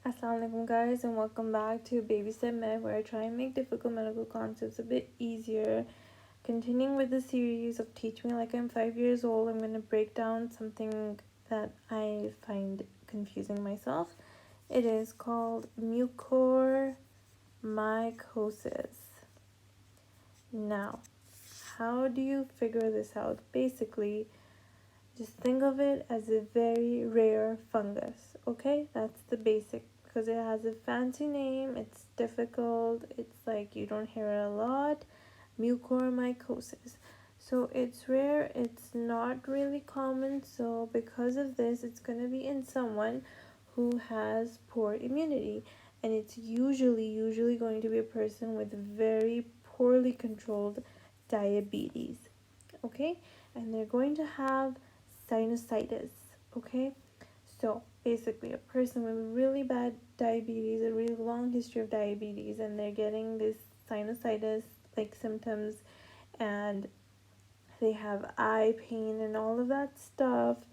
Assalamualaikum guys, and welcome back to Babysit Med, where I try and make difficult medical concepts a bit easier. Continuing with the series of Teach Me Like I'm 5 years old, I'm going to break down something that I find confusing myself. It is called mucormycosis. Now, how do you figure this out? Basically, just think of it as a very rare fungus, okay? That's the basic, because it has a fancy name, it's difficult, it's like you don't hear it a lot. Mucormycosis. So it's rare, it's not really common, so because of this, it's going to be in someone who has poor immunity, and it's usually going to be a person with very poorly controlled diabetes, okay? And they're going to have sinusitis, okay? So basically, a person with really bad diabetes, a really long history of diabetes, and they're getting this sinusitis like symptoms, and they have eye pain and all of that stuff,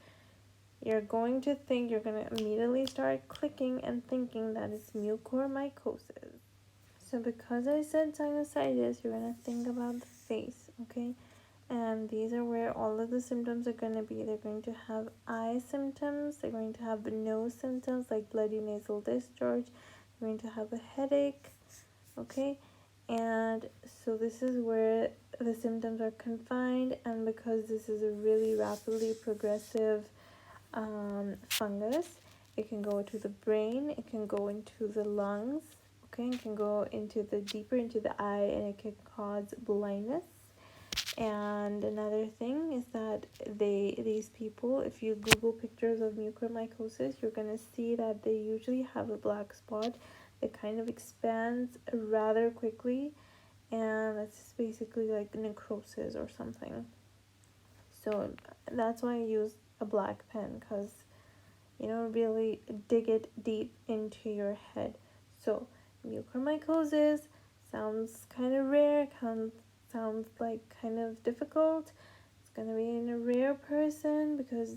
you're going to immediately start clicking and thinking that it's mucormycosis. So because I said sinusitis, you're going to think about the face, okay? And these are where all of the symptoms are going to be. They're going to have eye symptoms, they're going to have the nose symptoms like bloody nasal discharge, they're going to have a headache, okay? And so this is where the symptoms are confined, and because this is a really rapidly progressive fungus, it can go to the brain, it can go into the lungs, okay? It can go into the deeper into the eye, and it can cause blindness. And another thing is that these people, if you Google pictures of mucormycosis, you're gonna see that they usually have a black spot that kind of expands rather quickly, and that's just basically like necrosis or something. So that's why I use a black pen, because really dig it deep into your head. So mucormycosis sounds kind of rare, sounds like kind of difficult. It's gonna be in a rare person, because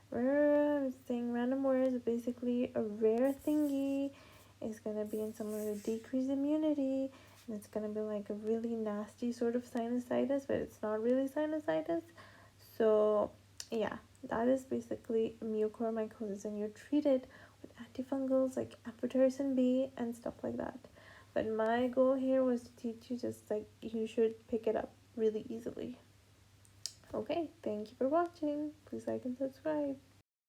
rare, saying random words, basically a rare thingy. It's gonna be in someone with decreased immunity, and it's gonna be like a really nasty sort of sinusitis, but it's not really sinusitis. So yeah, that is basically mucormycosis, and you're treated with antifungals like amphotericin B and stuff like that. But my goal here was to teach you just like you should pick it up really easily. Okay, thank you for watching. Please like and subscribe.